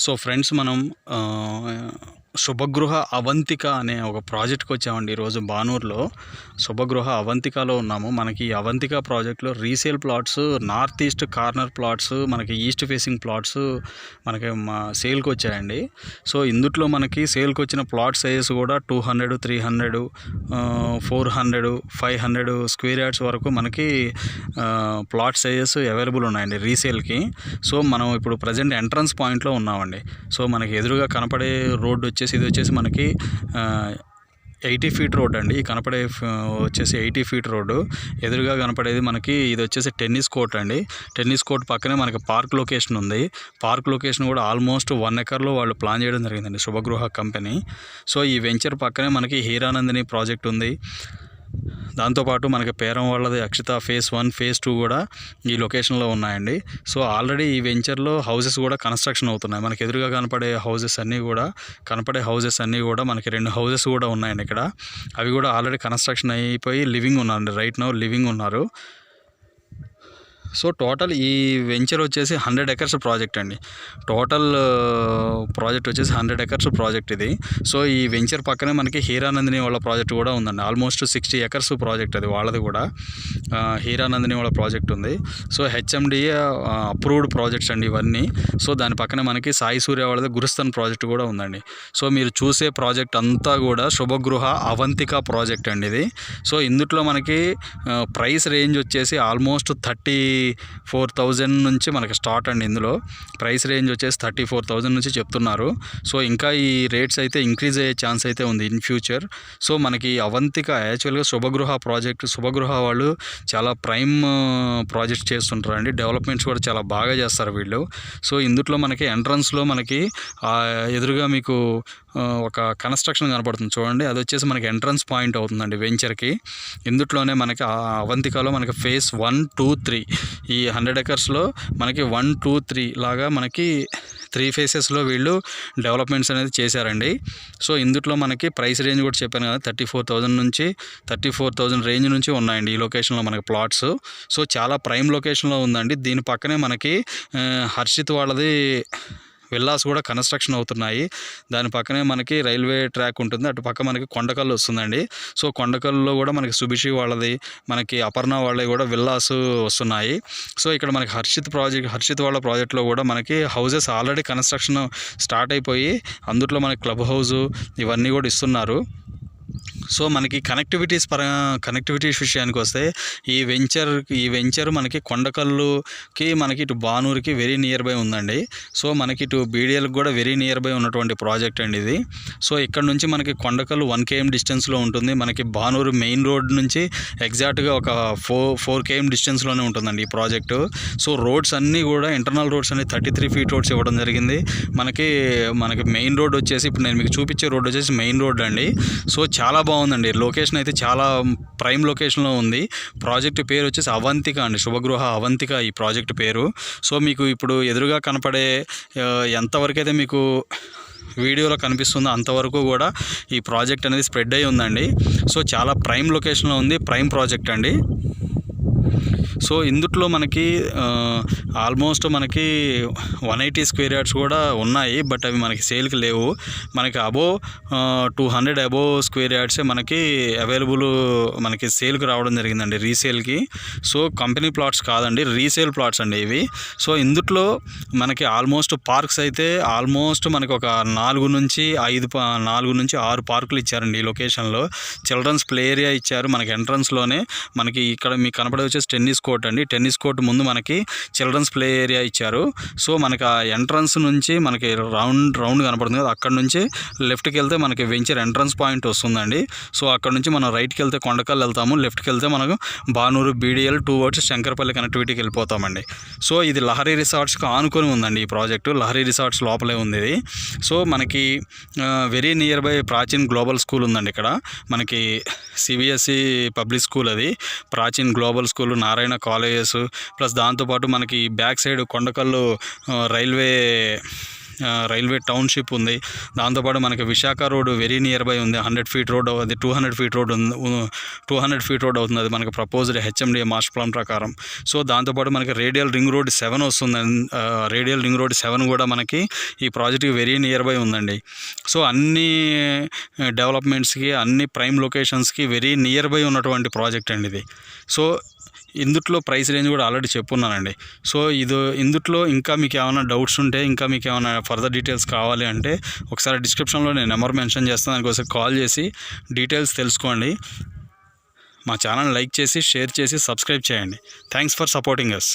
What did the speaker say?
So friends మనం శుభగృహ అవంతిక అనే ఒక ప్రాజెక్ట్కి వచ్చామండి. ఈరోజు బానూరులో శుభగృహ అవంతికలో ఉన్నాము. మనకి ఈ అవంతిక ప్రాజెక్ట్లో resale plots, north east corner plots, మనకి ఈస్ట్ ఫేసింగ్ ప్లాట్స్ మనకి సేల్కి వచ్చాయండి. సో ఇందుట్లో మనకి సేల్కి వచ్చిన ప్లాట్ సైజెస్ కూడా 200, 300, 400, 500 స్క్వేర్ యార్డ్స్ వరకు మనకి ప్లాట్ సైజెస్ అవైలబుల్ ఉన్నాయండి రీసేల్కి. సో మనం ఇప్పుడు ప్రజెంట్ ఎంట్రన్స్ పాయింట్లో ఉన్నామండి. సో మనకి ఎదురుగా కనపడే రోడ్డు ఇది వచ్చేసి మనకి 80 ఫీట్ రోడ్ అండి. కనపడే వచ్చేసి 80 ఫీట్ రోడ్డు. ఎదురుగా కనపడేది మనకి ఇది వచ్చేసి టెన్నిస్ కోర్ట్ అండి. టెన్నిస్ కోర్ట్ పక్కనే మనకి పార్క్ లొకేషన్ ఉంది. పార్క్ లొకేషన్ కూడా ఆల్మోస్ట్ 1 ఎకర్లో వాళ్ళు ప్లాన్ చేయడం జరిగిందండి శుభగృహ కంపెనీ. సో ఈ వెంచర్ పక్కనే మనకి హీరానందిని ప్రాజెక్ట్ ఉంది. దాంతోపాటు మనకి పేరం వాళ్ళది అక్షిత ఫేజ్ 1, ఫేజ్ 2 కూడా ఈ లొకేషన్లో ఉన్నాయండి. సో ఆల్రెడీ ఈ వెంచర్లో హౌసెస్ కూడా కన్స్ట్రక్షన్ అవుతున్నాయి. మనకి ఎదురుగా కనపడే హౌసెస్ అన్నీ కూడా మనకి 2 హౌసెస్ కూడా ఉన్నాయండి ఇక్కడ. అవి కూడా ఆల్రెడీ కన్స్ట్రక్షన్ అయిపోయి లివింగ్ ఉన్నారండి. రైట్ నౌ లివింగ్ ఉన్నారు. సో టోటల్ ఈ వెంచర్ వచ్చేసి 100 ఎకర్స్ ప్రాజెక్ట్ అండి. టోటల్ ప్రాజెక్ట్ వచ్చేసి 100 ఎకర్స్ ప్రాజెక్ట్ ఇది. సో ఈ వెంచర్ పక్కనే మనకి హీరానందిని వాళ్ళ ప్రాజెక్ట్ కూడా ఉందండి. ఆల్మోస్ట్ 60 ఎకర్స్ ప్రాజెక్ట్ అది వాళ్ళది కూడా. హీరానందిని వాళ్ళ ప్రాజెక్ట్ ఉంది. సో హెచ్ఎండిఏ అప్రూవ్డ్ ప్రాజెక్ట్స్ అండి ఇవన్నీ. సో దాని పక్కనే మనకి సాయి సూర్య వాళ్ళది గురుస్థాన్ ప్రాజెక్ట్ కూడా ఉందండి. సో మీరు చూసే ప్రాజెక్ట్ అంతా కూడా శుభగృహ అవంతిక ప్రాజెక్ట్ అండి ఇది. సో ఇందులో మనకి ప్రైస్ రేంజ్ వచ్చేసి ఆల్మోస్ట్ 34,000 నుంచి మనకి స్టార్ట్ అండి. ఇందులో ప్రైస్ రేంజ్ వచ్చేసి 34,000 నుంచి చెప్తున్నారు. సో ఇంకా ఈ రేట్స్ అయితే ఇంక్రీజ్ అయ్యే ఛాన్స్ అయితే ఉంది ఇన్ ఫ్యూచర్. సో మనకి అవంతిక యాక్చువల్గా శుభగృహ వాళ్ళు చాలా ప్రైమ్ ప్రాజెక్ట్ చేస్తుంటారండి. డెవలప్మెంట్స్ కూడా చాలా బాగా చేస్తారు వీళ్ళు. సో ఇందులో మనకి ఎంట్రన్స్లో మనకి ఎదురుగా మీకు ఒక కన్స్ట్రక్షన్ కనపడుతుంది చూడండి. అది వచ్చేసి మనకి ఎంట్రన్స్ పాయింట్ అవుతుందండి వెంచర్కి. ఇందులోనే మనకి అవంతికలో మనకి ఫేజ్ 1, 2, 3 ఈ 100 ఎకర్స్లో మనకి 1, 2, 3 లాగా మనకి 3 ఫేసెస్లో వీళ్ళు డెవలప్మెంట్స్ అనేది చేశారండి. సో ఇందులో మనకి ప్రైస్ రేంజ్ కూడా చెప్పాను కదా, 34,000 నుంచి 34,000 రేంజ్ నుంచి ఉన్నాయండి ఈ లొకేషన్లో మనకి ప్లాట్స్. సో చాలా ప్రైమ్ లొకేషన్లో ఉందండి. దీని పక్కనే మనకి హర్షిత్ వాళ్ళది విల్లాస్ కూడా కన్స్ట్రక్షన్ అవుతున్నాయి. దాని పక్కనే మనకి రైల్వే ట్రాక్ ఉంటుంది. అటు పక్క మనకి కొండకల్లు వస్తుందండి. సో కొండకల్లులో కూడా మనకి సుభిషి వాళ్ళది, మనకి అపర్ణ వాళ్ళవి కూడా విల్లాస్ వస్తున్నాయి. సో ఇక్కడ మనకి హర్షిత్ వాళ్ళ ప్రాజెక్ట్లో కూడా మనకి హౌసెస్ ఆల్రెడీ కన్స్ట్రక్షన్ స్టార్ట్ అయిపోయి అందులో మనకి క్లబ్ హౌస్ ఇవన్నీ కూడా ఇస్తున్నారు. సో మనకి కనెక్టివిటీ విషయానికి వస్తే ఈ వెంచర్ మనకి కొండకల్లుకి మనకి ఇటు బానూరుకి వెరీ నియర్ బై ఉందండి. సో మనకి ఇటు బీడిఎల్కి కూడా వెరీ నియర్ బై ఉన్నటువంటి ప్రాజెక్ట్ అండి ఇది. సో ఇక్కడ నుంచి మనకి కొండకల్లు 1 km డిస్టెన్స్లో ఉంటుంది. మనకి బానూరు మెయిన్ రోడ్ నుంచి ఎగ్జాక్ట్గా ఒక 4 km డిస్టెన్స్లోనే ఉంటుందండి ఈ ప్రాజెక్టు. సో రోడ్స్ అన్నీ కూడా ఇంటర్నల్ రోడ్స్ అన్ని 33 ఫీట్ రోడ్స్ ఇవ్వడం జరిగింది. మనకి మెయిన్ రోడ్ వచ్చేసి ఇప్పుడు నేను మీకు చూపించే రోడ్ వచ్చేసి మెయిన్ రోడ్ అండి. సో చాలా బాగుందండి. లొకేషన్ అయితే చాలా ప్రైమ్ లొకేషన్లో ఉంది. ప్రాజెక్ట్ పేరు వచ్చేసి అవంతిక అండి. శుభగృహ అవంతిక ఈ ప్రాజెక్ట్ పేరు. సో మీకు ఇప్పుడు ఎదురుగా కనపడే ఎంతవరకు అయితే మీకు వీడియోలో కనిపిస్తుందో అంతవరకు కూడా ఈ ప్రాజెక్ట్ అనేది స్ప్రెడ్ అయి ఉందండి. సో చాలా ప్రైమ్ లొకేషన్లో ఉంది. ప్రైమ్ ప్రాజెక్ట్ అండి. సో ఇందులో మనకి ఆల్మోస్ట్ మనకి 180 స్క్వేర్ యార్డ్స్ కూడా ఉన్నాయి. బట్ అవి మనకి సేల్కి లేవు. మనకి 200 స్క్వేర్ యార్డ్సే మనకి అవైలబుల్ మనకి సేల్కి రావడం జరిగిందండి రీసేల్కి. సో కంపెనీ ప్లాట్స్ కాదండి, రీసేల్ ప్లాట్స్ అండి ఇవి. సో ఇందులో మనకి ఆల్మోస్ట్ పార్క్స్ అయితే ఆల్మోస్ట్ మనకి ఒక 4 నుంచి 6 పార్కులు ఇచ్చారండి ఈ లొకేషన్లో. చిల్డ్రన్స్ ప్లే ఏరియా ఇచ్చారు మనకి ఎంట్రన్స్లోనే. మనకి ఇక్కడ మీకు కనపడే వచ్చేసి టెన్నిస్ కోర్ట్ అండి. టెన్నిస్ కోర్ట్ ముందు మనకి చిల్డ్రన్స్ ప్లే ఏరియా ఇచ్చారు. సో మనకి ఆ ఎంట్రన్స్ నుంచి మనకి రౌండ్ కనపడుతుంది కదా, అక్కడ నుంచి లెఫ్ట్కి వెళ్తే మనకి వెంచర్ ఎంట్రన్స్ పాయింట్ వస్తుందండి. సో అక్కడ నుంచి మనం రైట్కి వెళ్తే కొండకల్లు వెళ్తాము, లెఫ్ట్కి వెళ్తే మనకు బానూరు బీడిఎల్ 2 వర్డ్స్ శంకరపల్లి కనెక్టివిటీకి వెళ్ళిపోతామండి. సో ఇది లహరి రిసార్ట్స్కి ఆనుకొని ఉందండి ఈ ప్రాజెక్టు. లహరి రిసార్ట్స్ లోపలే ఉంది ఇది. సో మనకి very near by Prachin global school ఉందండి ఇక్కడ. మనకి సిబిఎస్ఈ పబ్లిక్ స్కూల్ అది. Prachin global school, Narayana colleges, plus దాంతోపాటు మనకి back side Kondakal railway railway township ఉంది. దాంతోపాటు మనకి Visakha road very near by ఉంది. 100 ఫీట్ రోడ్, అది 200 ఫీట్ రోడ్ ఉంది. 200 ఫీట్ రోడ్ అవుతుంది. అది మనకి ప్రపోజ్డ్ హెచ్ఎండిఏ మాస్టర్ ప్లాన్ ప్రకారం. సో దాంతోపాటు మనకి రేడియల్ రింగ్ రోడ్ 7 వస్తుంది. రేడియల్ రింగ్ రోడ్ 7 కూడా మనకి ఈ ప్రాజెక్ట్కి వెరీ నియర్ బై ఉందండి. సో అన్ని డెవలప్మెంట్స్కి, అన్ని ప్రైమ్ లొకేషన్స్కి వెరీ నియర్ బై ఉన్నటువంటి ప్రాజెక్ట్ అండి ఇది. సో ఇందుట్లో ప్రైస్ రేంజ్ కూడా ఆల్రెడీ చెప్పున్నానండి. సో ఇందుట్లో ఇంకా మీకు ఏమైనా డౌట్స్ ఉంటే, ఇంకా మీకు ఏమైనా ఫర్దర్ డీటెయిల్స్ కావాలి అంటే ఒకసారి డిస్క్రిప్షన్లో నేను నెంబర్ మెన్షన్ చేస్తాను. దానికోసం కాల్ చేసి డీటెయిల్స్ తెలుసుకోండి. మా ఛానల్ లైక్ చేసి, షేర్ చేసి, సబ్స్క్రైబ్ చేయండి. Thanks for supporting us.